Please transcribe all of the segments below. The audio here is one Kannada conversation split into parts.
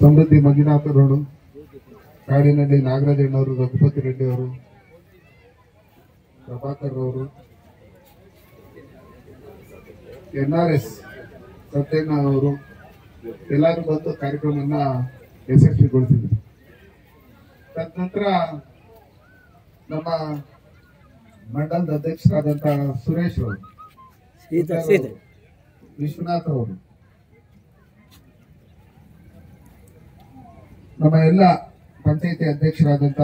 ಸಮೃದ್ಧಿ ಮಂಜುನಾಥ ರೋಡು, ಕಾಡಿನಹಳ್ಳಿ ನಾಗರಾಜಣ್ಣವರು, ರಘುಪತಿ ರೆಡ್ಡಿ ಅವರು, ಪ್ರಭಾಕರ್ ಅವರು, NRS ಸತ್ಯಣ್ಣ ಅವರು ಎಲ್ಲರೂ ಬಂದು ಕಾರ್ಯಕ್ರಮವನ್ನ ಯಶಸ್ವಿಗೊಳಿಸಿದ್ರು. ತದನಂತರ ನಮ್ಮ ಮಂಡಲದ ಅಧ್ಯಕ್ಷರಾದಂತ ಸುರೇಶ್ ಅವರು, ವಿಶ್ವನಾಥ್ ಅವರು, ನಮ್ಮ ಎಲ್ಲ ಪಂಚಾಯತಿ ಅಧ್ಯಕ್ಷರಾದಂತ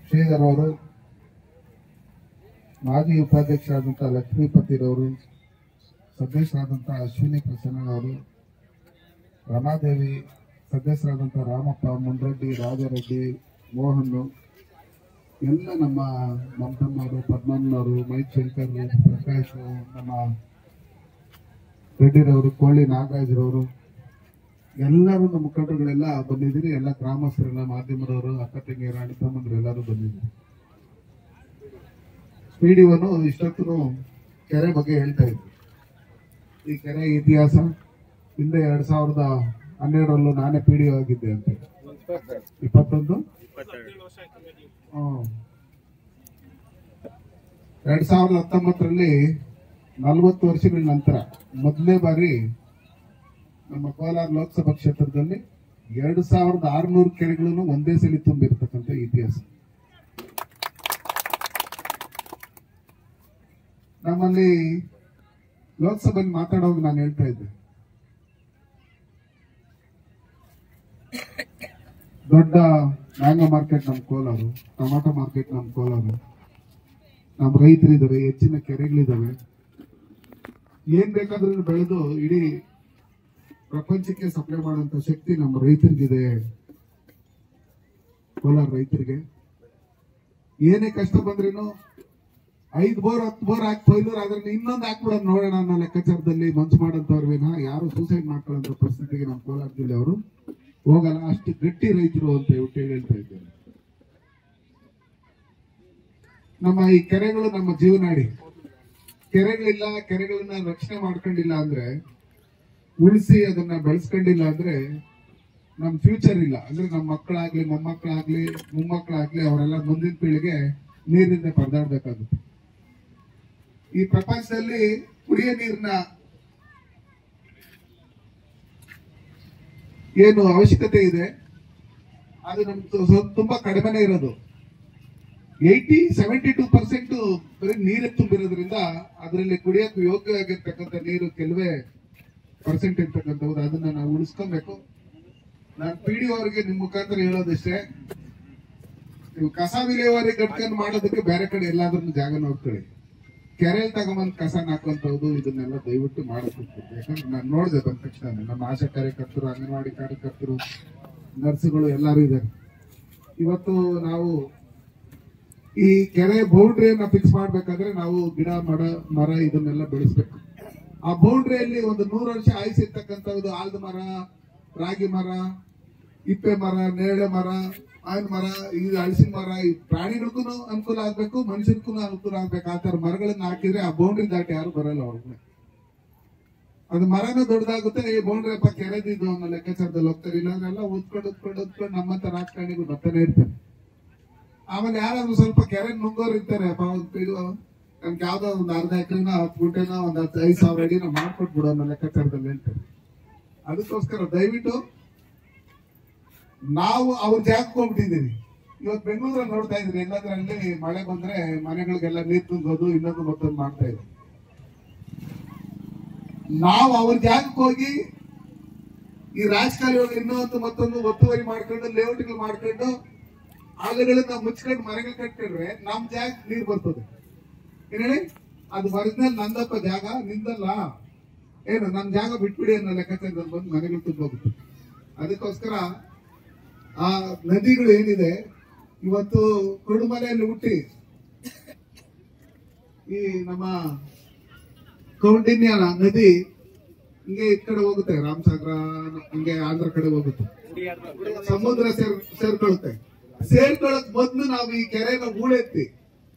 ಶ್ರೀಧರ್ ಅವರು, ಮಾಜಿ ಉಪಾಧ್ಯಕ್ಷರಾದಂತ ಲಕ್ಷ್ಮೀಪತಿರವರು, ಸದಸ್ಯರಾದಂತ ಅಶ್ವಿನಿ ಪ್ರಸನ್ನ ಅವರು, ರಮಾದೇವಿ, ಸದಸ್ಯರಾದಂತ ರಾಮಪ್ಪ, ಮುಂಡ್ರೆಡ್ಡಿ, ರಾಜರೆಡ್ಡಿ, ಮೋಹನ್, ಎಲ್ಲ ನಮ್ಮ ಮಮತಮ್ಮವರು, ಪದ್ಮಣ್ಣವರು, ಮೈಕ್ ಶಂಕರ್, ಪ್ರಕಾಶ್, ನಮ್ಮ ರೆಡ್ಡಿರವರು, ಕೋಳಿ ನಾಗರಾಜ್ರವರು, ಎಲ್ಲರೂ ನಮ್ಮ ಮುಖಂಡರುಗಳೆಲ್ಲ ಬಂದಿದ್ದೀರಿ. ಎಲ್ಲ ಗ್ರಾಮಸ್ಥರೆಲ್ಲ, ಮಾಧ್ಯಮದವರು, ಅಕ್ಕ ತಂಗಿಯರು, ಅಣ್ಣ ತಮ್ಮಂದ್ರು ಎಲ್ಲರೂ ಬಂದಿದ್ದೀರಿ. PDOನು ಇಷ್ಟೊತ್ತು ಕೆರೆ ಬಗ್ಗೆ ಹೇಳ್ತಾ ಇದ್ರು. ಈ ಕೆರೆ ಇತಿಹಾಸ ಹಿಂದೆ 2012 ನಾನೇ PDO ಆಗಿದ್ದೆ ಅಂತ. 21 2019 40 ವರ್ಷಗಳ ನಂತರ ಮೊದಲನೇ ಬಾರಿ ನಮ್ಮ ಕೋಲಾರ ಲೋಕಸಭಾ ಕ್ಷೇತ್ರದಲ್ಲಿ 2600 ಕೆರೆಗಳನ್ನು ಒಂದೇ ಸಲ ತುಂಬಿರ್ತಕ್ಕಂಥ ಇತಿಹಾಸ. ನಮ್ಮಲ್ಲಿ ಲೋಕಸಭೆಯಲ್ಲಿ ಮಾತಾಡೋದು ನಾನು ಹೇಳ್ತಾ ಇದ್ದೆ, ದೊಡ್ಡ ಮ್ಯಾಂಗೋ ಮಾರ್ಕೆಟ್ ನಮ್ಮ ಕೋಲಾರ, ಟೊಮಾಟೊ ಮಾರ್ಕೆಟ್ ನಮ್ಮ ಕೋಲಾರ, ನಮ್ಮ ರೈತರಿದ್ದಾರೆ, ಹೆಚ್ಚಿನ ಕೆರೆಗಳಿದ್ದಾವೆ, ಏನ್ ಬೇಕಾದ್ರೂ ಬೆಳೆದು ಇಡೀ ಪ್ರಪಂಚಕ್ಕೆ ಸಪ್ಲೈ ಮಾಡುವಂತ ಶಕ್ತಿ ನಮ್ಮ ರೈತರಿಗಿದೆ. ಕೋಲಾರ ರೈತರಿಗೆ ಏನೇ ಕಷ್ಟ ಬಂದ್ರೇನು 5 ಬೋರ್ 10 ಬೋರ್ ಹಾಕಿ ಫೈಲೂರ್ ಆದ್ರೆ ಇನ್ನೊಂದು ಹಾಕ್ಬಿಡೋದು ನೋಡೋಣ ಅನ್ನೋ ಲೆಕ್ಕಾಚಾರದಲ್ಲಿ ಮಂಚು ಮಾಡೋಂಥವ್ರು ವಿನಃ ಯಾರು ಸೂಸೈಡ್ ಮಾಡ್ಕೊಳ್ಳೋ ಪರಿಸ್ಥಿತಿಗೆ ನಮ್ಮ ಕೋಲಾರ ಜಿಲ್ಲೆ ಅವರು ಹೋಗಲ್ಲ. ಅಷ್ಟು ಗಟ್ಟಿ ರೈತರು ಅಂತ ಹೇಳ್ತಾ ಇದ್ದಾರೆ. ನಮ್ಮ ಈ ಕೆರೆಗಳು ನಮ್ಮ ಜೀವನಾಡಿ. ಕೆರೆಗಳಿಲ್ಲ, ಕೆರೆಗಳನ್ನ ರಕ್ಷಣೆ ಮಾಡ್ಕೊಂಡಿಲ್ಲ ಅಂದ್ರೆ, ಉಳಿಸಿ ಅದನ್ನ ಬೆಳೆಸ್ಕೊಂಡಿಲ್ಲ ಅಂದ್ರೆ ನಮ್ ಫ್ಯೂಚರ್ ಇಲ್ಲ. ಅಂದ್ರೆ ನಮ್ಮ ಮಕ್ಕಳಾಗ್ಲಿ, ಮೊಮ್ಮಕ್ಕಳಾಗ್ಲಿ, ಮೊಮ್ಮಕ್ಕಳಾಗ್ಲಿ ಅವರೆಲ್ಲ ಮುಂದಿನ ಪೀಳಿಗೆ ನೀರಿಂದ ಪರದಾಡ್ಬೇಕಾಗುತ್ತೆ. ಈ ಪ್ರಪಂಚದಲ್ಲಿ ಕುಡಿಯೋ ನೀರಿನ ಏನು ಅವಶ್ಯಕತೆ ಇದೆ ಅದು ನಮ್ಗೆ ತುಂಬಾ ಕಡಿಮೆನೇ ಇರೋದು. 72% ಬರೀ ನೀರೇ ತುಂಬಿರೋದ್ರಿಂದ ಅದರಲ್ಲಿ ಕುಡಿಯೋಕೆ ಯೋಗ್ಯವಾಗಿರ್ತಕ್ಕಂಥ ನೀರು ಕೆಲವೇ ಪರ್ಸೆಂಟ್ ಇರ್ತಕ್ಕಂಥದ್ದು. ಅದನ್ನ ನಾವು ಉಳಿಸ್ಕೊಬೇಕು. ನಾನು PDO ಅವರಿಗೆ ನಿಮ್ ಮುಖಾಂತರ ಹೇಳೋದಿಷ್ಟೇ, ನೀವು ಕಸ ವಿಲೇವಾರಿ ಘಟಕ ಮಾಡೋದಕ್ಕೆ ಬೇರೆ ಕಡೆ ಎಲ್ಲಾದ್ರೂ ಜಾಗ ನೋಡ್ಕೊಳ್ಳಿ. ಕೆರೆಯಲ್ಲಿ ತಗೊಂಬಂದ್ ಕಸ ಹಾಕುವಂತದ್ದು ಇದನ್ನೆಲ್ಲ ದಯವಿಟ್ಟು ಮಾಡಬೇಕು. ಯಾಕಂದ್ರೆ ನಾನು ನೋಡಿದೆ ಬಂದ ತಕ್ಷಣ ನಮ್ಮ ಆಶಾ ಕಾರ್ಯಕರ್ತರು, ಅಂಗನವಾಡಿ ಕಾರ್ಯಕರ್ತರು, ನರ್ಸುಗಳು ಎಲ್ಲರೂ ಇದ್ದಾರೆ. ಇವತ್ತು ನಾವು ಈ ಕೆರೆ ಬೌಂಡ್ರಿಯನ್ನ ಫಿಕ್ಸ್ ಮಾಡ್ಬೇಕಾದ್ರೆ ನಾವು ಗಿಡ ಮರ ಇದನ್ನೆಲ್ಲ ಬೆಳೆಸ್ಬೇಕು. ಆ ಬೌಂಡ್ರಿಯಲ್ಲಿ ಒಂದು 100 ವರ್ಷ ಆಯ್ಸಿರ್ತಕ್ಕಂಥದ್ದು ಆಲ್ದ ಮರ, ರಾಗಿ ಮರ, ಇಪ್ಪೆ ಮರ, ನೇರಳೆ ಮರ, ಆಯ್ನ ಮರ, ಈ ಹಲಸಿನ ಮರ, ಈ ಪ್ರಾಣಿಗಳಿಗೂ ಅನುಕೂಲ ಆಗ್ಬೇಕು, ಮನುಷ್ಯರಿಗೂ ಅನುಕೂಲ ಆಗ್ಬೇಕು. ಆ ತರ ಮರಗಳನ್ನ ಹಾಕಿದ್ರೆ ಆ ಬೌಂಡ್ರಿ ದಾಟಿ ಯಾರು ಬರಲ್ಲ ಅವ್ರಿಗೆ. ಅದು ಮರನೂ ದೊಡ್ಡದಾಗುತ್ತೆ. ಈ ಬೌಂಡ್ರಿ ಹಬ್ಬ ಕೆರೆದಿದ್ದು ಅನ್ನೋ ಲೆಕ್ಕಾಚಾರದಲ್ಲಿ ಹೋಗ್ತಾರೆ. ಇಲ್ಲಾಂದ್ರೆಲ್ಲ ಓದ್ಕೊಂಡು ನಮ್ಮಂತ ರಾಜಕಾರಣಿಗಳು ಬರ್ತಾನೆ ಇರ್ತಾರೆ. ಆಮೇಲೆ ಯಾರಾದ್ರೂ ಸ್ವಲ್ಪ ಕೆರೆ ನುಂಗೋರು ಇರ್ತಾರೆ, ನಮ್ಗೆ ಯಾವ್ದೋ ಒಂದು ಅರ್ಧ ಎಕರೆನ 10 ಗುಂಟೆನ ಒಂದು 5,000 ಅಡಿನ ಮಾಡ್ಕೊಟ್ಬಿಡೋ ಅನ್ನೋ ಲೆಕ್ಕಾಚಾರದಲ್ಲಿ ಹೇಳ್ತಾರೆ. ಅದಕ್ಕೋಸ್ಕರ ದಯವಿಟ್ಟು ನಾವು ಅವ್ರ ಜಾಗಕ್ಕೆ ಹೋಗ್ಬಿಟ್ಟಿದ್ದೀವಿ. ಇವತ್ತು ಬೆಂಗಳೂರಲ್ಲಿ ನೋಡ್ತಾ ಇದ್ರಿ, ಎಲ್ಲದ್ರಲ್ಲಿ ಮಳೆ ಬಂದ್ರೆ ಮನೆಗಳಿಗೆಲ್ಲ ನೀರು ತುಂಬೋದು, ಇನ್ನೊಂದು ಮತ್ತೊಂದು ಮಾಡ್ತಾ ಇದ್ರು. ನಾವು ಅವ್ರ ಜಾಗಕ್ಕೆ ಹೋಗಿ ಈ ರಾಜಕಾರಣಿಗಳು ಇನ್ನೊಂದು ಮತ್ತೊಂದು ಒತ್ತುವರಿ ಮಾಡ್ಕೊಂಡು, ಲೇಔಟ್ಗಳು ಮಾಡ್ಕೊಂಡು, ಆಲಗಳನ್ನ ಮುಚ್ಕೊಂಡು ಮನೆಗಳು ಕಟ್ಕೊಂಡ್ರೆ ನಮ್ ಜಾಗ ನೀರು ಬರ್ತದೆ. ಏನ್ ಹೇಳಿ, ಅದು ಒರಿಜಿನಲ್ ನಂದಪ್ಪ ಜಾಗ, ನಿಂದಲ್ಲ, ಏನು ನಮ್ ಜಾಗ ಬಿಟ್ಬಿಡಿ ಅನ್ನೋ ಲೆಕ್ಕಾಚಾರದಲ್ಲಿ ಬಂದು ಮನೆಗಳು ತುಂಬೋಗುತ್ತೆ. ಅದಕ್ಕೋಸ್ಕರ ಆ ನದಿಗಳು ಏನಿದೆ, ಇವತ್ತು ಕುರುಡುಮಲೆಯಲ್ಲಿ ಹುಟ್ಟಿ ಈ ನಮ್ಮ ಕೌಂಡಿನ್ಯ ನದಿ ಹಿಂಗೆ ಈ ಕಡೆ ಹೋಗುತ್ತೆ, ರಾಮಸಾಗರ ಹಿಂಗೆ ಆಂಧ್ರ ಕಡೆ ಹೋಗುತ್ತೆ, ಸಮುದ್ರ ಸೇರ್ಕೊಳ್ಳುತ್ತೆ. ಸೇರ್ಕೊಳ್ಳಕ್ ಮೊದ್ಲು ನಾವು ಈ ಕೆರೆನ ಹೂಳೆತ್ತಿ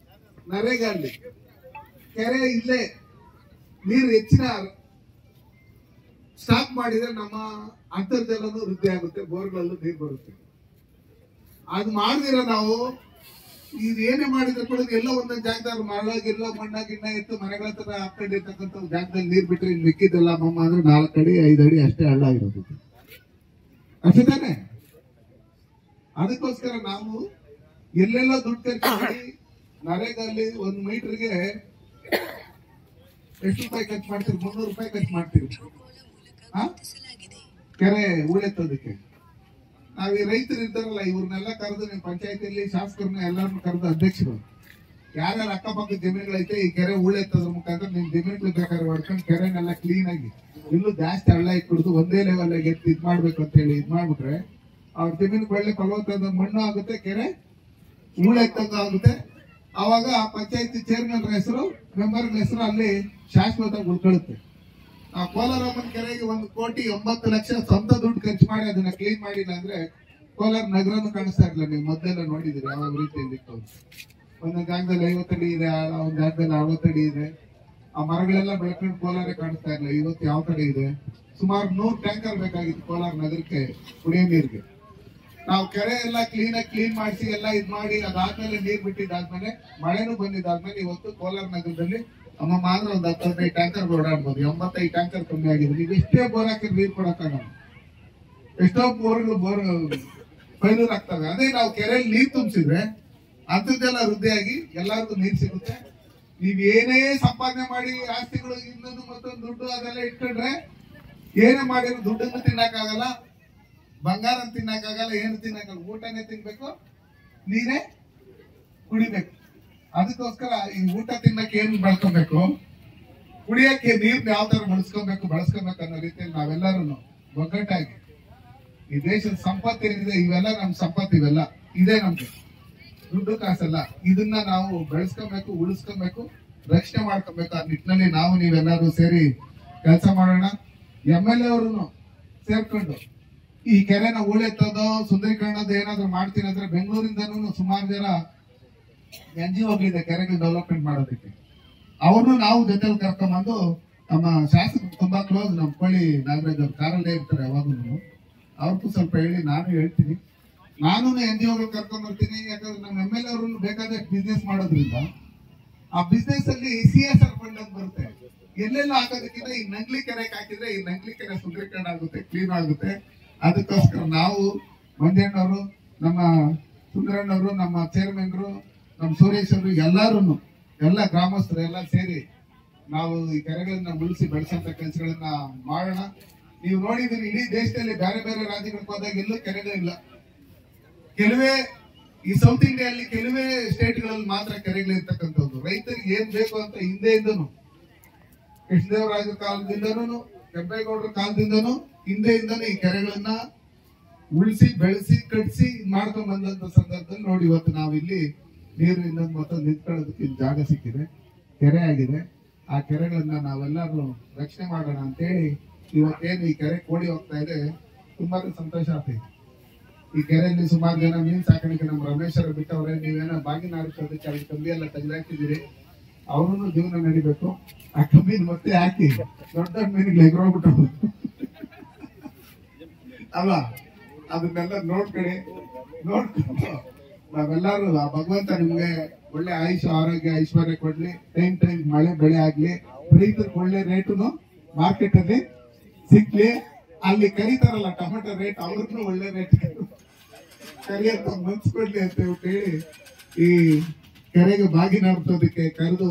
ನರೇಗಾಲಿ ಕೆರೆ ಇಲ್ಲೇ ನೀರು ಹೆಚ್ಚಿನ ಸ್ಟಾಪ್ ಮಾಡಿದ್ರೆ ನಮ್ಮ ಅಂತರ್ಜಲನೂ ವೃದ್ಧಿ ಆಗುತ್ತೆ, ಬೋರ್ಗಳಲ್ಲೂ ನೀರು ಬರುತ್ತೆ. ಅದು ಮಾಡಿದಿರ ನಾವು ಇದೇನೇ ಮಾಡಿದ್ರೆ ಕೂಡ ಎಲ್ಲ ಒಂದೊಂದು ಜಾಗದಲ್ಲಿ ಮರಳಾಗಿಲ್ಲ ಮಣ್ಣಾಗಿನ್ನ ಎತ್ತು ಮನೆಗಳ ಹತ್ರ ಹಾಕೊಂಡಿರ್ತಕ್ಕಂಥ ಜಾಗದಲ್ಲಿ ನೀರ್ ಬಿಟ್ರೆ ಇನ್ ಮಿಕ್ಕಿದ್ದೆಲ್ಲ ಮಮ್ಮ ಅಂದ್ರೆ 4 ಅಡಿ 5 ಅಡಿ ಅಷ್ಟೇ ಹಳ್ಳ ಆಗಿರೋದು. ಅಷ್ಟೇ ತಾನೆ? ಅದಕ್ಕೋಸ್ಕರ ನಾವು ಎಲ್ಲೆಲ್ಲ ದುಡ್ಡು ಖರ್ಚು ಮಾಡಿ ನರೇಗಾಲಿ 1 ಮೀಟರ್ಗೆ ಎಷ್ಟು ರೂಪಾಯಿ ಖರ್ಚು ಮಾಡ್ತೀವಿ? 300 ರೂಪಾಯಿ ಖರ್ಚು ಮಾಡ್ತೀವಿ ಕೆರೆ ಹೂಳೆತ್ತೋದಕ್ಕೆ. ನಾವ್ ಈ ರೈತರು ಇರ್ತಾರಲ್ಲ ಇವ್ರನ್ನೆಲ್ಲ ಕರೆದು ನಿಮ್ ಪಂಚಾಯತಿಯಲ್ಲಿ ಶಾಸಕರನ್ನ ಎಲ್ಲಾರನ್ನು ಕರೆದು ಅಧ್ಯಕ್ಷರು ಯಾರ್ಯಾರ ಅಕ್ಕಪಕ್ಕ ಜಮೀನುಗಳೈತೆ ಈ ಕೆರೆ ಹೂಳೆತ್ತೋದ್ರ ಮುಖಾಂತರ ನಿಮ್ ಜಮೀನುಗಳು ಬೇಕಾದ್ರೆ ಮಾಡ್ಕೊಂಡು ಕೆರೆನೆಲ್ಲ ಕ್ಲೀನ್ ಆಗಿ ಇಲ್ಲೂ ಜಾಸ್ತಿ ಹಳ್ಳ ಇಟ್ಬಿಡ್ದು ಒಂದೇ ಲೆವೆಲ್ ಆಗಿ ಎತ್ತು ಇದ್ ಮಾಡ್ಬೇಕು ಅಂತ ಹೇಳಿ ಇದ್ ಮಾಡ್ಬಿಟ್ರೆ ಅವ್ರ ಜಮೀನು ಒಳ್ಳೆ ಫಲವತ್ತಾದ ಮಣ್ಣು ಆಗುತ್ತೆ, ಕೆರೆ ಹೂಳೆತ್ತಂಗ ಆಗುತ್ತೆ. ಅವಾಗ ಪಂಚಾಯತಿ ಚೇರ್ಮನ್ ಹೆಸರು ಮೆಂಬರ್ಗಳ ಹೆಸರು ಅಲ್ಲಿ ಶಾಶ್ವತವಾಗಿ ಉಳ್ಕೊಳ್ಳುತ್ತೆ. ಆ ಕೋಲಾರಮ್ಮನ ಕೆರೆಗೆ 1,90,00,000 ಸ್ವಂತ ದುಡ್ಡು ಖರ್ಚು ಮಾಡಿ ಅದನ್ನ ಕ್ಲೀನ್ ಮಾಡಿಲ್ಲ ಅಂದ್ರೆ ಕೋಲಾರ ನಗರನು ಕಾಣಿಸ್ತಾ ಇರಲಿಲ್ಲ. ನೀವು ಮೊದಲೆಲ್ಲ ನೋಡಿದಿರಿ ಯಾವ ರೀತಿಯಲ್ಲಿ ಇತ್ತು. ಒಂದೊಂದು ಜಾಗದಲ್ಲಿ 50 ಅಡಿ ಇದೆ, ಒಂದ್ ಜಾಗದಲ್ಲಿ 60 ಅಡಿ ಇದೆ. ಆ ಮರಗಳೆಲ್ಲ ಬೆಳ್ಕೊಂಡು ಕೋಲಾರ ಕಾಣಿಸ್ತಾ ಇರಲಿಲ್ಲ. ಇವತ್ತು ಯಾವ ಕಡೆ ಇದೆ? ಸುಮಾರು 100 ಟ್ಯಾಂಕರ್ ಬೇಕಾಗಿತ್ತು ಕೋಲಾರ ನಗರಕ್ಕೆ ಕುಡಿಯೋ ನೀರಿಗೆ. ನಾವು ಕೆರೆ ಎಲ್ಲ ಕ್ಲೀನ್ ಮಾಡಿಸಿ ಎಲ್ಲ ಇದ್ ಮಾಡಿ ಅದಾದ್ಮೇಲೆ ನೀರ್ ಬಿಟ್ಟಿದ್ದಾದ್ಮೇಲೆ ಮಳೆನೂ ಬಂದಿದ್ದಾದ್ಮೇಲೆ ಇವತ್ತು ಕೋಲಾರ ನಗರದಲ್ಲಿ ಅಮ್ಮ ಮಾತ್ರ ಒಂದು 10-15 ಟ್ಯಾಂಕರ್ ಓಡಾಡ್ಬೋದು. 85 ಟ್ಯಾಂಕರ್ ಕಮ್ಮಿ ಆಗಿದೆ. ನೀವು ಎಷ್ಟೇ ಬೋರ್ ಹಾಕಿದ್ರೆ ನೀರ್ ಕೊಡಕ್ಕಾಗಲ್ಲ. ಎಷ್ಟೋ ಬೋರ್ಗಳು ಫೈಲೂರ್ ಆಗ್ತವೆ. ಅದೇ ನಾವು ಕೆರೆಯಲ್ಲಿ ನೀರ್ ತುಂಬಿಸಿದ್ರೆ ಅಂತರ್ಜಲ ವೃದ್ಧಿಯಾಗಿ ಎಲ್ಲರಿಗೂ ನೀರ್ ಸಿಗುತ್ತೆ. ನೀವ್ ಏನೇ ಸಂಪಾದನೆ ಮಾಡಿ ಆಸ್ತಿಗಳು ಇನ್ನೊಂದು ಮತ್ತೊಂದು ದುಡ್ಡು ಅದೆಲ್ಲ ಇಟ್ಕೊಂಡ್ರೆ ಏನೇ ಮಾಡಿದ್ರು ದುಡ್ಡನ್ನು ತಿನ್ನಕ್ಕಾಗಲ್ಲ, ಬಂಗಾರ ತಿನ್ನಕ್ಕಾಗಲ್ಲ, ಏನು ತಿನ್ನಕ್ಕಾಗಲ್ಲ. ಊಟನೇ ತಿನ್ಬೇಕು, ನೀರೇ ಕುಡಿಬೇಕು. ಅದಕ್ಕೋಸ್ಕರ ಈ ಊಟ ತಿನ್ನಕ್ಕೆ ಏನ್ ಬಳಸ್ಕೊಬೇಕು, ಕುಡಿಯಕ್ಕೆ ನೀರ್ನ ಯಾವ ತರ ಬಳಸ್ಕೊಬೇಕು ಅನ್ನೋ ರೀತಿಯಲ್ಲಿ ನಾವೆಲ್ಲರೂ ಒಗ್ಗಟ್ಟಾಗಿ ಈ ದೇಶದ ಸಂಪತ್ತು ಏನಿದೆ ಇವೆಲ್ಲ ನಮ್ ಸಂಪತ್ತು, ಇವೆಲ್ಲ ಇದೇ ನಮ್ಗೆ ದುಡ್ಡು ಕಾಸಲ್ಲ. ಇದನ್ನ ನಾವು ಬೆಳೆಸ್ಕೊಬೇಕು, ಉಳಿಸ್ಕೊಬೇಕು, ರಕ್ಷಣೆ ಮಾಡ್ಕೊಬೇಕು. ಆ ನಿಟ್ಟಿನಲ್ಲಿ ನಾವು ನೀವೆಲ್ಲರೂ ಸೇರಿ ಕೆಲಸ ಮಾಡೋಣ. MLA ಅವರು ಸೇರ್ಕೊಂಡು ಈ ಕೆರೆನ ಹೂಳೆತ್ತೋದು ಸುಂದರೀಕರಣದ ಏನಾದ್ರು ಮಾಡ್ತೀನಿ ಅಂದ್ರೆ ಬೆಂಗಳೂರಿಂದನೂ ಸುಮಾರು ಜನ NGOಗಳಿದೆ ಕೆರೆಗಳು ಡೆವಲಪ್ಮೆಂಟ್ ಮಾಡೋದಕ್ಕೆ. ಅವ್ರನ್ನು ನಾವು ಜೊತೆಲಿ ಕರ್ಕೊಂಡ್ಬಂದು ನಮ್ಮ ಶಾಸಕರು ತುಂಬಾ ಕ್ಲೋಸ್, ನಮ್ಮ ಕೊಳ್ಳಿ ನಾಗರಾಜ್ ಅವ್ರು ಕಾರಲ್ಲೇ ಇರ್ತಾರೆ ಯಾವಾಗೂ. ಅವ್ರಿಗೂ ಸ್ವಲ್ಪ ಹೇಳಿ ನಾನು ಹೇಳ್ತೀನಿ. ನಾನು NGOಗಳು ಕರ್ಕೊಂಡ್ ಬರ್ತೀನಿ. ಯಾಕಂದ್ರೆ ನಮ್ಮ MLA ಅವ್ರನ್ನು ಬೇಕಾದಷ್ಟು ಬಿಸ್ನೆಸ್ ಮಾಡೋದ್ರಿಂದ ಆ ಬಿಸ್ನೆಸ್ ಅಲ್ಲಿ CSR ಫಂಡ್ ಅಂತ ಬರುತ್ತೆ. ಎಲ್ಲೆಲ್ಲ ಹಾಕೋದಕ್ಕಿಂತ ಈ ನಂಗ್ಲಿ ಕೆರೆಗೆ ಹಾಕಿದ್ರೆ ಈ ನಂಗ್ಲಿ ಕೆರೆ ಸುಂದರೀಕರಣ ಆಗುತ್ತೆ, ಕ್ಲೀನ್ ಆಗುತ್ತೆ. ಅದಕ್ಕೋಸ್ಕರ ನಾವು ಮಂಜಣ್ಣವರು, ನಮ್ಮ ಸುಂದರಣ್ಣವರು, ನಮ್ಮ ಚೇರ್ಮನ್ರು, ನಮ್ಮ ಸುರೇಶ್ ಅವರು ಎಲ್ಲಾರು ಎಲ್ಲ ಗ್ರಾಮಸ್ಥರು ಎಲ್ಲ ಸೇರಿ ನಾವು ಈ ಕೆರೆಗಳನ್ನ ಉಳಿಸಿ ಬೆಳೆಸಂತ ಕೆಲಸಗಳನ್ನ ಮಾಡೋಣ. ನೀವು ನೋಡಿದ್ರಿ ಇಡೀ ದೇಶದಲ್ಲಿ ಬೇರೆ ಬೇರೆ ರಾಜ್ಯಗಳಿಗೆ ಹೋದಾಗ ಎಲ್ಲೂ ಕೆರೆಗಳಿಲ್ಲ. ಕೆಲವೇ ಈ ಸೌತ್ ಇಂಡಿಯಾದಲ್ಲಿ ಕೆಲವೇ ಸ್ಟೇಟ್ಗಳಲ್ಲಿ ಮಾತ್ರ ಕೆರೆಗಳಿರ್ತಕ್ಕಂಥದ್ದು. ರೈತರಿಗೆ ಏನ್ ಬೇಕು ಅಂತ ಹಿಂದೆಯಿಂದನು ಕೃಷ್ಣದೇವರಾಜರ ಕಾಲದಿಂದನೂ ಕೆಂಪೇಗೌಡರ ಕಾಲದಿಂದನೂ ಹಿಂದೆಯಿಂದನೂ ಈ ಕೆರೆಗಳನ್ನ ಉಳಿಸಿ ಬೆಳೆಸಿ ಕಟ್ಟಿಸಿ ಮಾಡ್ಕೊಂಡ್ ಬಂದಂತ ಸಂದರ್ಭದಲ್ಲಿ ನೋಡಿ ಇವತ್ತು ನಾವಿಲ್ಲಿ ನೀರು ಇನ್ನೊಂದು ಮತ್ತೊಂದು ನಿಂತ್ಕೊಳ್ಳೋದಕ್ಕೆ ಜಾಗ ಸಿಕ್ಕಿದೆ, ಕೆರೆ ಆಗಿದೆ. ಆ ಕೆರೆಗಳನ್ನ ನಾವೆಲ್ಲರೂ ರಕ್ಷಣೆ ಮಾಡೋಣ ಅಂತೇಳಿ ಇವತ್ತೇನು ಈ ಕೆರೆ ಕೋಡಿ ಹೋಗ್ತಾ ಇದೆ, ತುಂಬಾ ಸಂತೋಷ ಆಗ್ತೈತೆ. ಈ ಕೆರೆಯಲ್ಲಿ ಸುಮಾರು ಜನ ಮೀನ್ ಸಾಕಾಣಿಕೆ ನಮ್ಮ ರಮೇಶ್ ಅವರು ಬಿಟ್ಟವ್ರೆ. ನೀವೇನೋ ಬಾಗಿನ ಆರಿಸೋದಕ್ಕೆ ಅಲ್ಲಿ ಕಂಬಿ ಎಲ್ಲ ತೆಗೆದಾಕಿದ್ದೀರಿ. ಅವ್ರೂ ಜೀವನ ನಡಿಬೇಕು. ಆ ಕಂಬಿನ ಮತ್ತೆ ಹಾಕಿ ದೊಡ್ಡ ದೊಡ್ಡ ಮೀನಿಗೆ ಎಗರೋಗ್ಬಿಟ್ಟು ಅಲ್ವಾ, ಅದನ್ನೆಲ್ಲ ನೋಡ್ಕೊಂಡು ನಾವೆಲ್ಲರೂ ಆ ಭಗವಂತ ನಿಮ್ಗೆ ಒಳ್ಳೆ ಆಯುಷ ಆರೋಗ್ಯ ಐಶ್ವರ್ಯ ಕೊಡ್ಲಿ. ಟೈಮ್ ಮಳೆ ಬೆಳೆ ಆಗ್ಲಿ, ರೈತರಿಗೆ ಒಳ್ಳೆ ರೇಟುನು ಮಾರ್ಕೆಟ್ ಅಲ್ಲಿ ಸಿಕ್ಲಿ. ಅಲ್ಲಿ ಕರೀತಾರಲ್ಲ ಟೊಮೆಟೊ ರೇಟ್, ಅವ್ರಿಗೂ ಒಳ್ಳೆ ರೇಟ್ ಕರಿಯಂತ ಮನ್ಸು ಕೊಡ್ಲಿ ಅಂತ ಹೇಳಿ ಈ ಕೆರೆಗೆ ಬಾಗಿನ ಹರಿಸೋದಕ್ಕೆ ಕರೆದು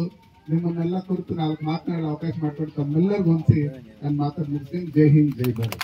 ನಿಮ್ಮನ್ನೆಲ್ಲ ಕುರಿತು 4 ಮಾತನಾಡಲು ಅವಕಾಶ ಮಾಡ್ಕೊಂಡು ತಮ್ಮೆಲ್ಲರಿಗೂ ಹೊಂದಿಸಿ ನಾನು ಮಾತಾಡ್ ಮುಗಿಸ್ತೀನಿ. ಜೈ ಹಿಂದ್, ಜೈ ಭಾರತ್.